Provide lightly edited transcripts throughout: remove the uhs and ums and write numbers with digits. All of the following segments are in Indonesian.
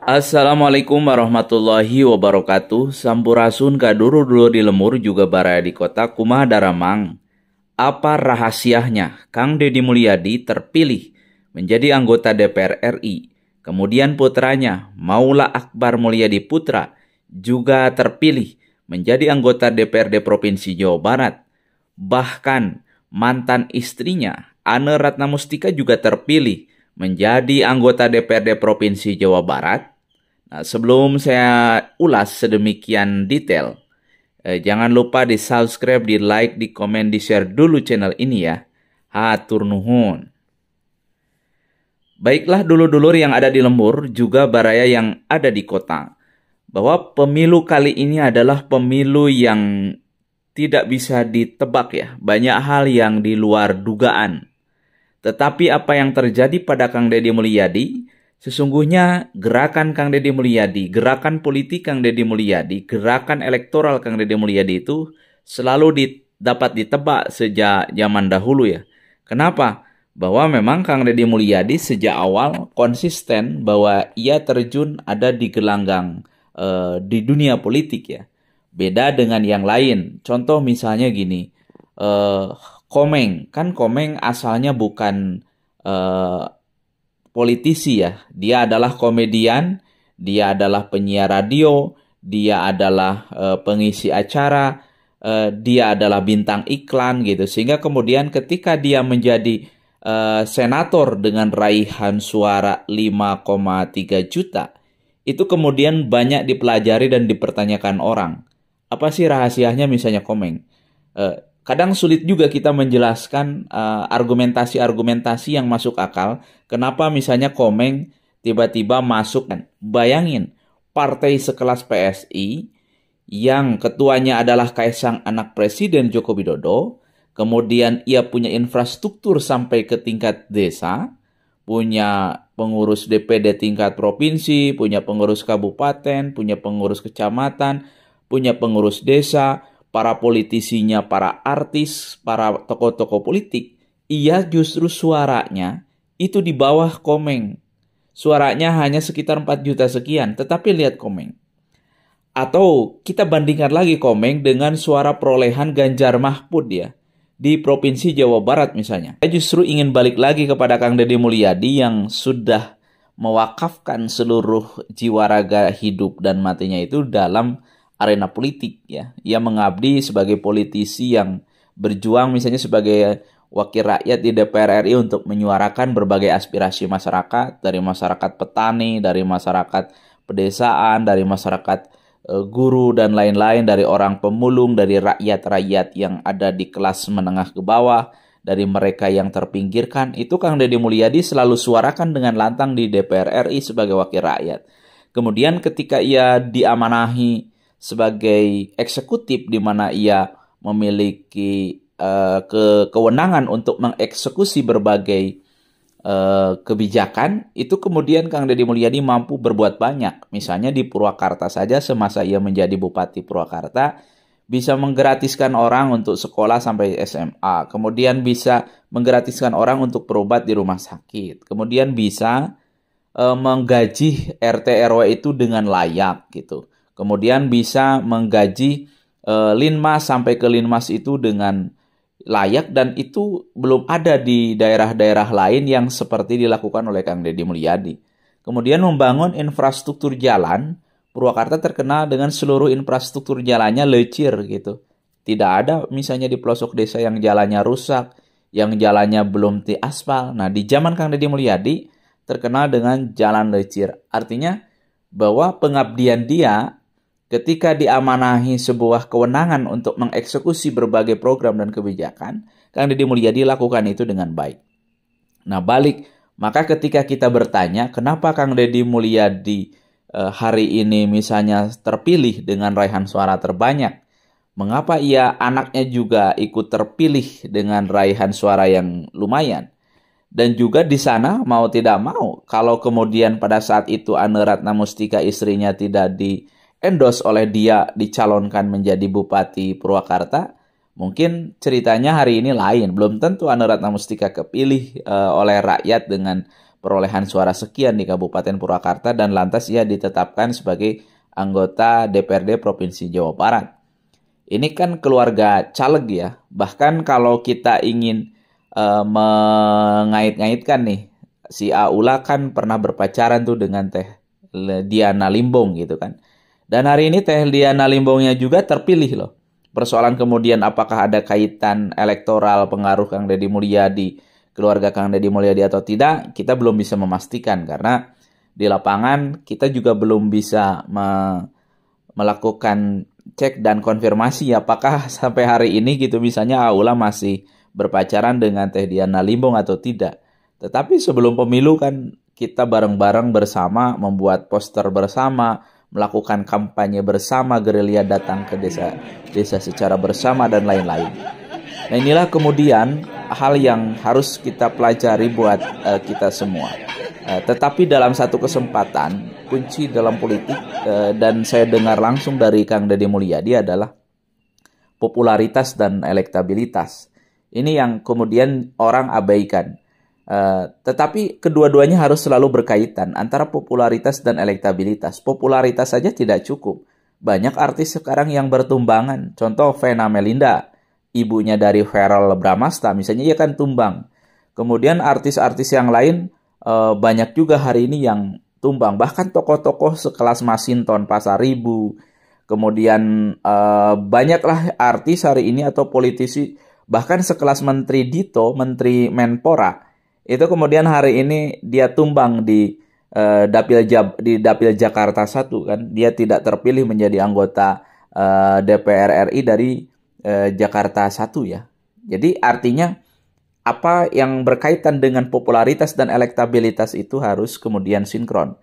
Assalamualaikum warahmatullahi wabarakatuh. Sampurasun kaduru-dulur di lemur juga baraya di kota kumaha daramang. Apa rahasianya Kang Deddy Mulyadi terpilih menjadi anggota DPR RI? Kemudian putranya Maula Akbar Mulyadi Putra juga terpilih menjadi anggota DPRD Provinsi Jawa Barat. Bahkan mantan istrinya Ane Ratna Mustika juga terpilih menjadi anggota DPRD Provinsi Jawa Barat. Nah, sebelum saya ulas sedemikian detail, jangan lupa di subscribe, di like, di komen, di share dulu channel ini ya. Hatur nuhun. Baiklah dulur-dulur yang ada di lembur, juga baraya yang ada di kota, bahwa pemilu kali ini adalah pemilu yang tidak bisa ditebak ya. Banyak hal yang di luar dugaan. Tetapi apa yang terjadi pada Kang Deddy Mulyadi, sesungguhnya gerakan Kang Deddy Mulyadi, gerakan politik Kang Deddy Mulyadi, gerakan elektoral Kang Deddy Mulyadi itu selalu dapat ditebak sejak zaman dahulu ya. Kenapa? Bahwa memang Kang Deddy Mulyadi sejak awal konsisten bahwa ia terjun ada di gelanggang di dunia politik ya. Beda dengan yang lain. Contoh misalnya gini, Komeng. Kan Komeng asalnya bukan politisi ya. Dia adalah komedian, dia adalah penyiar radio, dia adalah pengisi acara, dia adalah bintang iklan gitu. Sehingga kemudian ketika dia menjadi senator dengan raihan suara 5,3 juta, itu kemudian banyak dipelajari dan dipertanyakan orang. Apa sih rahasianya misalnya Komeng? Kadang sulit juga kita menjelaskan argumentasi-argumentasi yang masuk akal. Kenapa misalnya Komeng tiba-tiba masuk. Bayangin, partai sekelas PSI yang ketuanya adalah Kaisang anak Presiden Joko Widodo, kemudian ia punya infrastruktur sampai ke tingkat desa, punya pengurus DPD tingkat provinsi, punya pengurus kabupaten, punya pengurus kecamatan, punya pengurus desa, para politisinya, para artis, para tokoh-tokoh politik, ia justru suaranya itu di bawah Komeng. Suaranya hanya sekitar 4 juta sekian, tetapi lihat Komeng. Atau kita bandingkan lagi Komeng dengan suara perolehan Ganjar Mahfud ya, di Provinsi Jawa Barat misalnya. Saya justru ingin balik lagi kepada Kang Deddy Mulyadi yang sudah mewakafkan seluruh jiwa raga hidup dan matinya itu dalam arena politik ya. Ia mengabdi sebagai politisi yang berjuang misalnya sebagai wakil rakyat di DPR RI untuk menyuarakan berbagai aspirasi masyarakat, dari masyarakat petani, dari masyarakat pedesaan, dari masyarakat guru dan lain-lain, dari orang pemulung, dari rakyat-rakyat yang ada di kelas menengah ke bawah, dari mereka yang terpinggirkan. Itu Kang Deddy Mulyadi selalu suarakan dengan lantang di DPR RI sebagai wakil rakyat. Kemudian ketika ia diamanahi sebagai eksekutif di mana ia memiliki kewenangan untuk mengeksekusi berbagai kebijakan, itu kemudian Kang Deddy Mulyadi mampu berbuat banyak. Misalnya di Purwakarta saja semasa ia menjadi Bupati Purwakarta, bisa menggratiskan orang untuk sekolah sampai SMA, kemudian bisa menggratiskan orang untuk berobat di rumah sakit, kemudian bisa menggaji RT RW itu dengan layak gitu. Kemudian bisa menggaji Linmas sampai ke Linmas itu dengan layak, dan itu belum ada di daerah-daerah lain yang seperti dilakukan oleh Kang Deddy Mulyadi. Kemudian membangun infrastruktur jalan. Purwakarta terkenal dengan seluruh infrastruktur jalannya lecir gitu. Tidak ada misalnya di pelosok desa yang jalannya rusak, yang jalannya belum diaspal. Nah, di zaman Kang Deddy Mulyadi terkenal dengan jalan lecir. Artinya bahwa pengabdian dia ketika diamanahi sebuah kewenangan untuk mengeksekusi berbagai program dan kebijakan, Kang Deddy Mulyadi lakukan itu dengan baik. Nah balik, maka ketika kita bertanya kenapa Kang Deddy Mulyadi hari ini misalnya terpilih dengan raihan suara terbanyak, mengapa ia anaknya juga ikut terpilih dengan raihan suara yang lumayan? Dan juga di sana mau tidak mau, kalau kemudian pada saat itu Ane Ratna Mustika istrinya tidak endorse oleh dia dicalonkan menjadi Bupati Purwakarta, mungkin ceritanya hari ini lain. Belum tentu Ane Ratna Mustika kepilih oleh rakyat dengan perolehan suara sekian di Kabupaten Purwakarta dan lantas ia ditetapkan sebagai anggota DPRD Provinsi Jawa Barat. Ini kan keluarga caleg ya. Bahkan kalau kita ingin mengait-ngaitkan nih, si Aula kan pernah berpacaran tuh dengan Teh Diana Limbong gitu kan. Dan hari ini Teh Diana Limbongnya juga terpilih loh. Persoalan kemudian apakah ada kaitan elektoral pengaruh Kang Deddy Mulyadi, keluarga Kang Deddy Mulyadi atau tidak, kita belum bisa memastikan karena di lapangan kita juga belum bisa melakukan cek dan konfirmasi apakah sampai hari ini gitu misalnya Aula masih berpacaran dengan Teh Diana Limbong atau tidak. Tetapi sebelum pemilu kan kita bareng-bareng bersama membuat poster bersama, melakukan kampanye bersama, gerilya datang ke desa secara bersama dan lain-lain. Nah inilah kemudian hal yang harus kita pelajari buat kita semua. Tetapi dalam satu kesempatan, kunci dalam politik dan saya dengar langsung dari Kang Deddy Mulyadi adalah popularitas dan elektabilitas. Ini yang kemudian orang abaikan. Tetapi kedua-duanya harus selalu berkaitan antara popularitas dan elektabilitas. Popularitas saja tidak cukup. Banyak artis sekarang yang bertumbangan. Contoh Vena Melinda, ibunya dari Verrell Bramasta, misalnya ia kan tumbang. Kemudian artis-artis yang lain banyak juga hari ini yang tumbang. Bahkan tokoh-tokoh sekelas Masinton Pasaribu. Kemudian banyaklah artis hari ini atau politisi. Bahkan sekelas Menteri Dito, Menteri Menpora. Itu kemudian hari ini dia tumbang di Dapil Jakarta 1 kan. Dia tidak terpilih menjadi anggota DPR RI dari Jakarta 1 ya. Jadi artinya apa yang berkaitan dengan popularitas dan elektabilitas itu harus kemudian sinkron.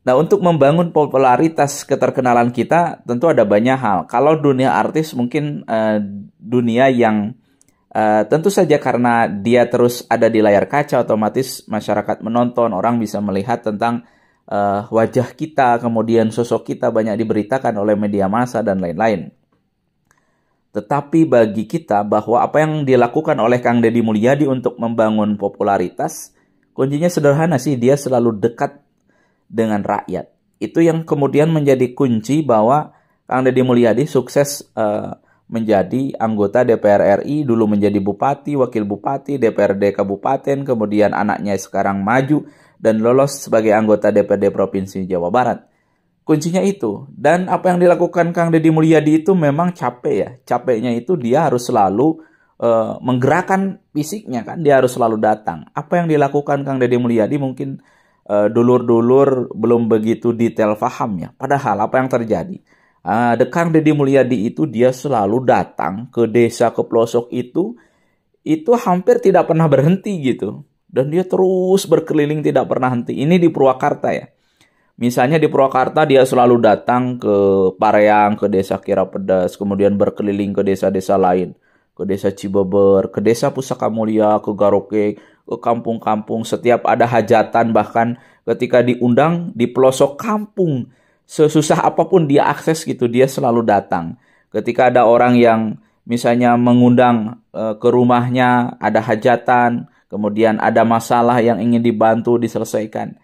Nah, untuk membangun popularitas keterkenalan kita tentu ada banyak hal. Kalau dunia artis mungkin dunia yang tentu saja karena dia terus ada di layar kaca, otomatis masyarakat menonton, orang bisa melihat tentang wajah kita, kemudian sosok kita banyak diberitakan oleh media massa dan lain-lain. Tetapi bagi kita bahwa apa yang dilakukan oleh Kang Deddy Mulyadi untuk membangun popularitas, kuncinya sederhana sih, dia selalu dekat dengan rakyat. Itu yang kemudian menjadi kunci bahwa Kang Deddy Mulyadi sukses menjadi anggota DPR RI, dulu menjadi bupati, wakil bupati, DPRD kabupaten, kemudian anaknya sekarang maju dan lolos sebagai anggota DPRD Provinsi Jawa Barat. Kuncinya itu. Dan apa yang dilakukan Kang Deddy Mulyadi itu memang capek ya. Capeknya itu dia harus selalu menggerakkan fisiknya kan. Dia harus selalu datang. Apa yang dilakukan Kang Deddy Mulyadi mungkin dulur-dulur belum begitu detail paham ya. Padahal apa yang terjadi? Kang Deddy Mulyadi itu dia selalu datang ke desa, ke pelosok itu hampir tidak pernah berhenti gitu. Dan dia terus berkeliling tidak pernah henti. Ini di Purwakarta ya. Misalnya di Purwakarta dia selalu datang ke Pareang, ke desa Kirapedas, kemudian berkeliling ke desa-desa lain. Ke desa Cibeber, ke desa Pusaka Mulia, ke Garoke, ke kampung-kampung. Setiap ada hajatan, bahkan ketika diundang di pelosok kampung, sesusah apapun dia akses gitu, dia selalu datang. Ketika ada orang yang misalnya mengundang ke rumahnya, ada hajatan, kemudian ada masalah yang ingin dibantu, diselesaikan.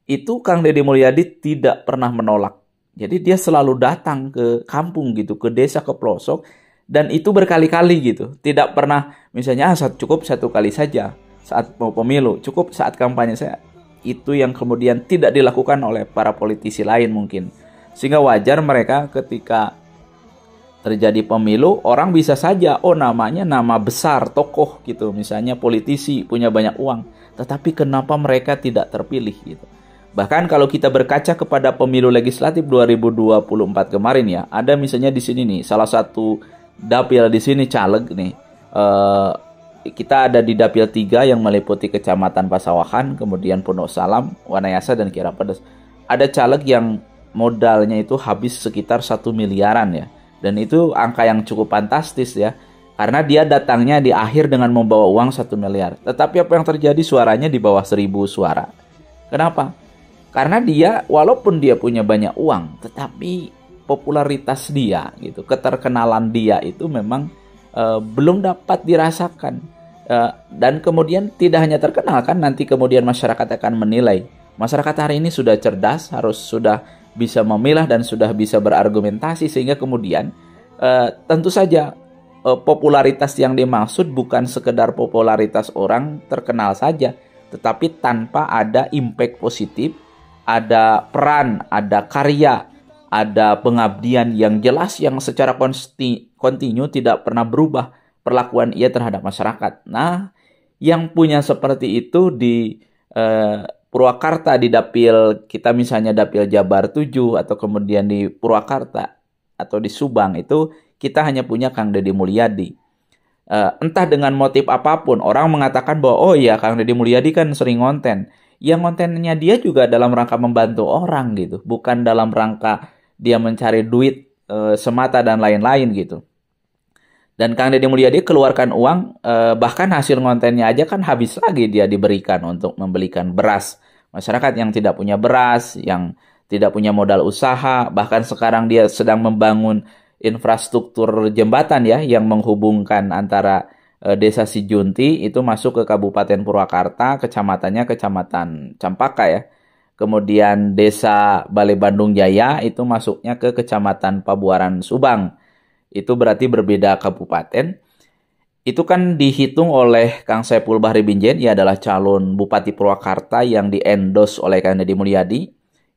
Itu Kang Deddy Mulyadi tidak pernah menolak. Jadi dia selalu datang ke kampung gitu, ke desa, ke pelosok. Dan itu berkali-kali gitu. Tidak pernah misalnya cukup satu kali saja saat mau pemilu, cukup saat kampanye saya. Itu yang kemudian tidak dilakukan oleh para politisi lain mungkin. Sehingga wajar mereka ketika terjadi pemilu, orang bisa saja, oh namanya nama besar, tokoh gitu. Misalnya politisi, punya banyak uang. Tetapi kenapa mereka tidak terpilih gitu. Bahkan kalau kita berkaca kepada pemilu legislatif 2024 kemarin ya, ada misalnya di sini nih, salah satu dapil di sini caleg nih. Kita ada di dapil 3 yang meliputi Kecamatan Pasawahan, kemudian Pondok Salam, Wanayasa dan Kirapedas. Ada caleg yang modalnya itu habis sekitar 1 miliaran ya. Dan itu angka yang cukup fantastis ya. Karena dia datangnya di akhir dengan membawa uang 1 miliar. Tetapi apa yang terjadi, suaranya di bawah 1.000 suara. Kenapa? Karena dia, walaupun dia punya banyak uang, tetapi popularitas dia, gitu, keterkenalan dia itu memang belum dapat dirasakan. Dan kemudian tidak hanya terkenal kan, nanti kemudian masyarakat akan menilai. Masyarakat hari ini sudah cerdas, harus sudah bisa memilah dan sudah bisa berargumentasi, sehingga kemudian tentu saja popularitas yang dimaksud bukan sekedar popularitas orang terkenal saja, tetapi tanpa ada impact positif, ada peran, ada karya, ada pengabdian yang jelas yang secara kontinu tidak pernah berubah perlakuan ia terhadap masyarakat. Nah, yang punya seperti itu di Purwakarta, di dapil kita misalnya dapil Jabar 7 atau kemudian di Purwakarta atau di Subang, itu kita hanya punya Kang Deddy Mulyadi. Entah dengan motif apapun, orang mengatakan bahwa oh ya Kang Deddy Mulyadi kan sering ngonten. Yang kontennya dia juga dalam rangka membantu orang gitu, bukan dalam rangka dia mencari duit semata dan lain-lain gitu. Dan Kang Deddy Mulyadi keluarkan uang, bahkan hasil kontennya aja kan habis lagi dia diberikan untuk membelikan beras. Masyarakat yang tidak punya beras, yang tidak punya modal usaha, bahkan sekarang dia sedang membangun infrastruktur jembatan ya, yang menghubungkan antara Desa Sijunti itu masuk ke Kabupaten Purwakarta, kecamatannya Kecamatan Campaka ya. Kemudian Desa Balai Bandung Jaya itu masuknya ke Kecamatan Pabuaran Subang. Itu berarti berbeda kabupaten. Itu kan dihitung oleh Kang Saipul Bahri Binjen, ia adalah calon Bupati Purwakarta yang diendos oleh Kang Deddy Mulyadi.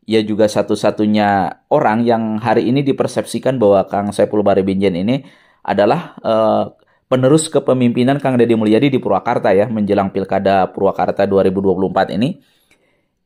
Ia juga satu-satunya orang yang hari ini dipersepsikan bahwa Kang Saipul Bahri Binjen ini adalah penerus kepemimpinan Kang Deddy Mulyadi di Purwakarta ya, menjelang Pilkada Purwakarta 2024 ini.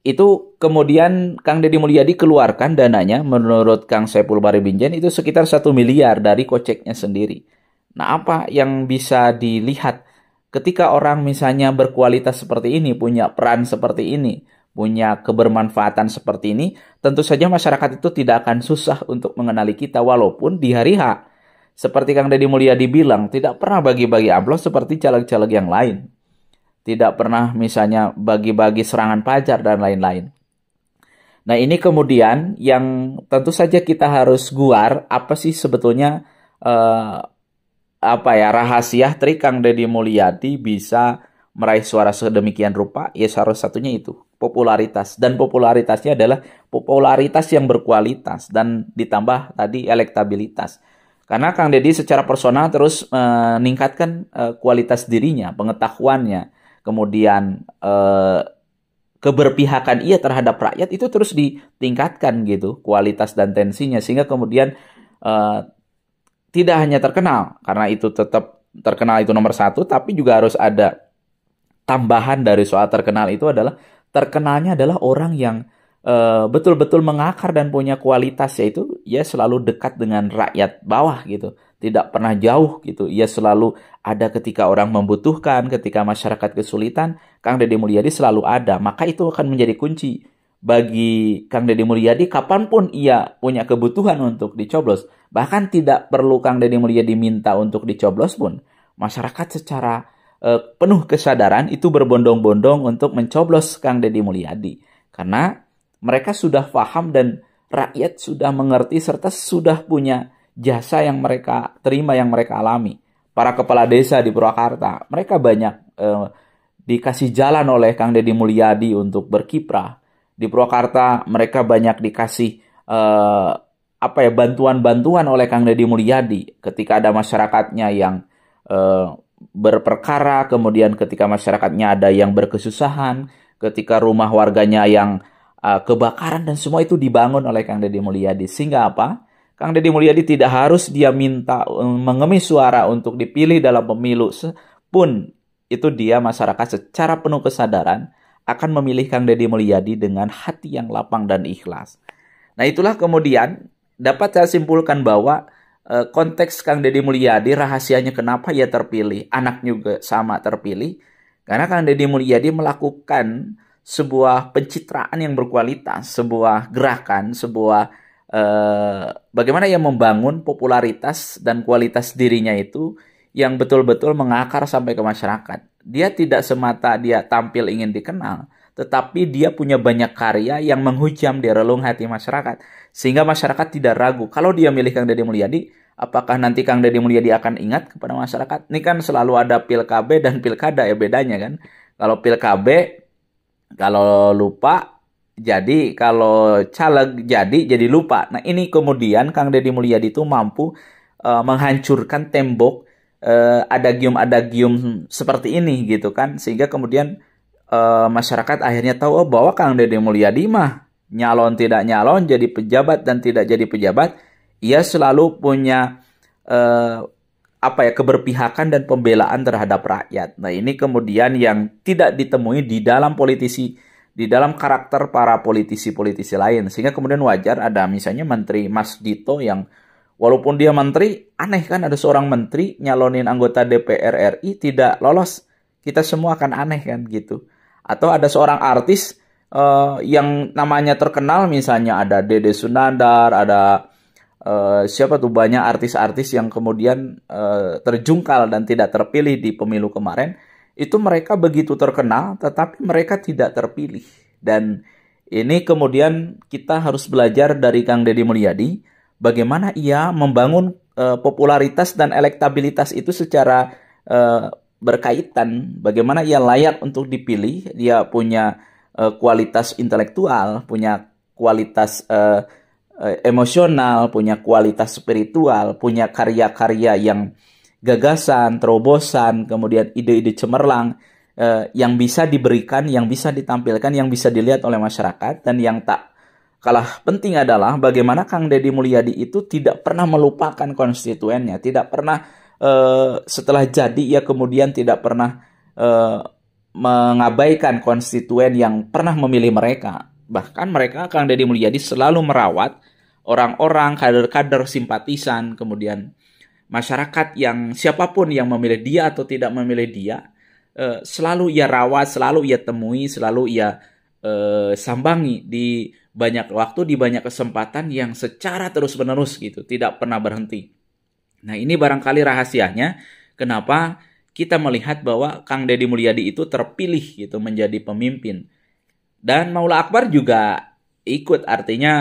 Itu kemudian Kang Deddy Mulyadi keluarkan dananya, menurut Kang Saipul Bahri Binjen itu sekitar 1 miliar dari koceknya sendiri. Nah, apa yang bisa dilihat ketika orang misalnya berkualitas seperti ini, punya peran seperti ini, punya kebermanfaatan seperti ini, tentu saja masyarakat itu tidak akan susah untuk mengenali kita, walaupun di hari H, seperti Kang Deddy Mulyadi bilang, tidak pernah bagi-bagi amplop seperti caleg-caleg yang lain. Tidak pernah misalnya bagi-bagi serangan pajar dan lain-lain. Nah, ini kemudian yang tentu saja kita harus guar, apa sih sebetulnya rahasia trik Kang Deddy Mulyadi bisa meraih suara sedemikian rupa? Ya salah satunya itu popularitas, dan popularitasnya adalah popularitas yang berkualitas dan ditambah tadi elektabilitas. Karena Kang Deddy secara personal terus meningkatkan kualitas dirinya, pengetahuannya, kemudian keberpihakan ia terhadap rakyat itu terus ditingkatkan gitu, kualitas dan tensinya, sehingga kemudian tidak hanya terkenal, karena itu tetap terkenal itu nomor satu, tapi juga harus ada tambahan dari soal terkenal itu adalah terkenalnya adalah orang yang betul-betul mengakar dan punya kualitas, yaitu ia selalu dekat dengan rakyat bawah gitu, tidak pernah jauh gitu, ia selalu ada ketika orang membutuhkan, ketika masyarakat kesulitan, Kang Deddy Mulyadi selalu ada. Maka itu akan menjadi kunci bagi Kang Deddy Mulyadi kapanpun ia punya kebutuhan untuk dicoblos. Bahkan tidak perlu Kang Deddy Mulyadi minta untuk dicoblos pun, masyarakat secara penuh kesadaran itu berbondong-bondong untuk mencoblos Kang Deddy Mulyadi. Karena mereka sudah paham dan rakyat sudah mengerti serta sudah punya jasa yang mereka terima, yang mereka alami. Para kepala desa di Purwakarta, mereka banyak dikasih jalan oleh Kang Deddy Mulyadi untuk berkiprah. Di Purwakarta mereka banyak dikasih bantuan-bantuan oleh Kang Deddy Mulyadi ketika ada masyarakatnya yang berperkara, kemudian ketika masyarakatnya ada yang berkesusahan, ketika rumah warganya yang kebakaran, dan semua itu dibangun oleh Kang Deddy Mulyadi. Sehingga apa? Kang Deddy Mulyadi tidak harus dia minta mengemis suara untuk dipilih dalam pemilu pun, itu dia masyarakat secara penuh kesadaran akan memilih Kang Deddy Mulyadi dengan hati yang lapang dan ikhlas. Nah, itulah kemudian dapat saya simpulkan bahwa konteks Kang Deddy Mulyadi, rahasianya kenapa ia terpilih, anak juga sama terpilih, karena Kang Deddy Mulyadi melakukan sebuah pencitraan yang berkualitas, sebuah gerakan, sebuah bagaimana ia membangun popularitas dan kualitas dirinya itu yang betul-betul mengakar sampai ke masyarakat. Dia tidak semata dia tampil ingin dikenal, tetapi dia punya banyak karya yang menghujam di relung hati masyarakat. Sehingga masyarakat tidak ragu. Kalau dia milih Kang Deddy Mulyadi, Apakah nanti Kang Deddy Mulyadi akan ingat kepada masyarakat? Ini kan selalu ada pil-KB dan pilkada ya, bedanya kan. Kalau pil-KB, kalau lupa jadi, kalau caleg jadi lupa. Nah ini kemudian Kang Deddy Mulyadi itu mampu menghancurkan tembok adagium-adagium seperti ini gitu kan, sehingga kemudian masyarakat akhirnya tahu bahwa Kang Deddy Mulyadi mah nyalon tidak nyalon, jadi pejabat dan tidak jadi pejabat, ia selalu punya keberpihakan dan pembelaan terhadap rakyat. Nah ini kemudian yang tidak ditemui di dalam di dalam karakter para politisi-politisi lain, sehingga kemudian wajar ada misalnya Menteri Mas Dito yang walaupun dia menteri, aneh kan ada seorang menteri nyalonin anggota DPR RI tidak lolos. Kita semua akan aneh kan gitu. Atau ada seorang artis yang namanya terkenal, misalnya ada Dede Sunandar, ada siapa tuh, banyak artis-artis yang kemudian terjungkal dan tidak terpilih di pemilu kemarin. Itu mereka begitu terkenal tetapi mereka tidak terpilih. Dan ini kemudian kita harus belajar dari Kang Deddy Mulyadi bagaimana ia membangun popularitas dan elektabilitas itu secara berkaitan. Bagaimana ia layak untuk dipilih, dia punya kualitas intelektual, punya kualitas emosional, punya kualitas spiritual, punya karya-karya yang gagasan, terobosan, kemudian ide-ide cemerlang yang bisa diberikan, yang bisa ditampilkan, yang bisa dilihat oleh masyarakat. Dan yang tak kalah penting adalah bagaimana Kang Deddy Mulyadi itu tidak pernah melupakan konstituennya, tidak pernah setelah jadi ia kemudian tidak pernah mengabaikan konstituen yang pernah memilih mereka. Bahkan mereka, Kang Deddy Mulyadi selalu merawat orang-orang, kader-kader, simpatisan, kemudian masyarakat yang siapapun yang memilih dia atau tidak memilih dia, selalu ia rawat, selalu ia temui, selalu ia sambangi di banyak waktu, di banyak kesempatan yang secara terus-menerus gitu, tidak pernah berhenti. Nah ini barangkali rahasianya kenapa kita melihat bahwa Kang Deddy Mulyadi itu terpilih gitu menjadi pemimpin. Dan Maula Akbar juga ikut, artinya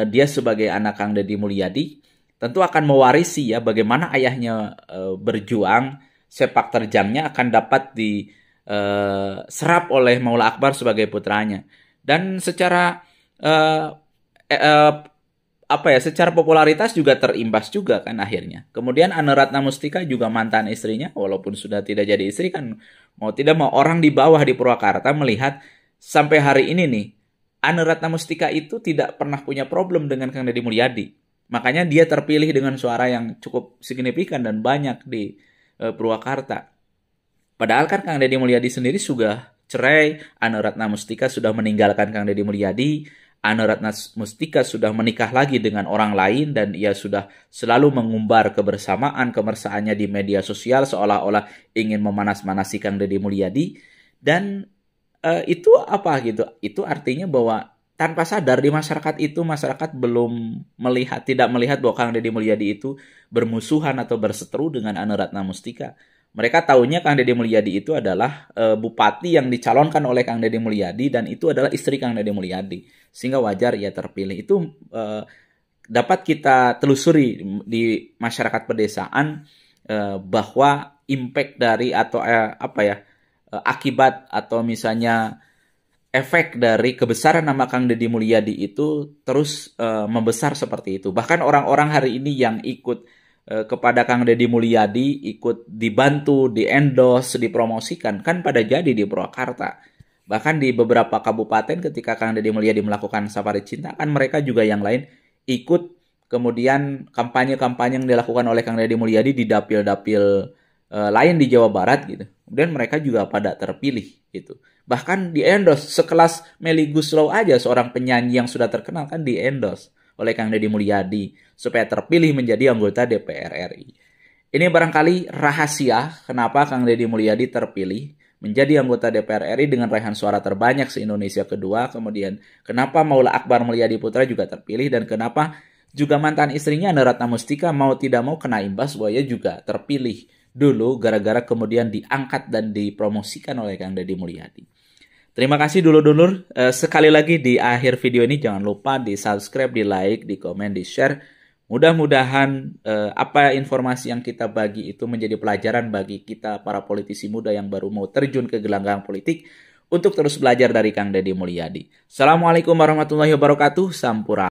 dia sebagai anak Kang Deddy Mulyadi tentu akan mewarisi ya bagaimana ayahnya berjuang, sepak terjangnya akan dapat diserap oleh Maula Akbar sebagai putranya. Dan secara secara popularitas juga terimbas juga kan akhirnya. Kemudian Ane Ratna Mustika juga mantan istrinya, walaupun sudah tidak jadi istri kan, mau tidak mau orang di bawah di Purwakarta melihat sampai hari ini nih, Ane Ratna Mustika itu tidak pernah punya problem dengan Kang Deddy Mulyadi. Makanya dia terpilih dengan suara yang cukup signifikan dan banyak di Purwakarta. Padahal kan Kang Deddy Mulyadi sendiri sudah cerai, Ane Ratna Mustika sudah meninggalkan Kang Deddy Mulyadi, Ane Ratna Mustika sudah menikah lagi dengan orang lain, dan ia sudah selalu mengumbar kebersamaan, kemesraannya di media sosial seolah-olah ingin memanas-manasi Kang Deddy Mulyadi. Dan itu apa gitu? Itu artinya bahwa tanpa sadar di masyarakat itu, masyarakat belum melihat, tidak melihat bahwa Kang Deddy Mulyadi itu bermusuhan atau berseteru dengan Ane Ratna Mustika. Mereka tahunya Kang Deddy Mulyadi itu adalah bupati yang dicalonkan oleh Kang Deddy Mulyadi, dan itu adalah istri Kang Deddy Mulyadi. Sehingga wajar ia terpilih. Itu dapat kita telusuri di masyarakat pedesaan bahwa impact dari atau akibat atau misalnya efek dari kebesaran nama Kang Deddy Mulyadi itu terus membesar seperti itu. Bahkan orang-orang hari ini yang ikut kepada Kang Deddy Mulyadi, ikut dibantu, di-endorse, dipromosikan, kan pada jadi di Purwakarta. Bahkan di beberapa kabupaten ketika Kang Deddy Mulyadi melakukan safari cinta, kan mereka juga yang lain ikut, kemudian kampanye-kampanye yang dilakukan oleh Kang Deddy Mulyadi di dapil-dapil lain di Jawa Barat gitu. Kemudian mereka juga pada terpilih gitu. Bahkan di-endorse, sekelas Melly Goeslaw aja, seorang penyanyi yang sudah terkenal kan di-endorse oleh Kang Deddy Mulyadi supaya terpilih menjadi anggota DPR RI. Ini barangkali rahasia kenapa Kang Deddy Mulyadi terpilih menjadi anggota DPR RI dengan raihan suara terbanyak se-Indonesia kedua. Kemudian kenapa Maula Akbar Mulyadi Putra juga terpilih, dan kenapa juga mantan istrinya Ane Ratna Mustika mau tidak mau kena imbas bahwa ia juga terpilih dulu gara-gara kemudian diangkat dan dipromosikan oleh Kang Deddy Mulyadi. Terima kasih dulur-dulur. Sekali lagi di akhir video ini jangan lupa di subscribe, di like, di komen, di share. Mudah-mudahan apa informasi yang kita bagi itu menjadi pelajaran bagi kita para politisi muda yang baru mau terjun ke gelanggang politik untuk terus belajar dari Kang Deddy Mulyadi. Assalamualaikum warahmatullahi wabarakatuh. Sampurasun.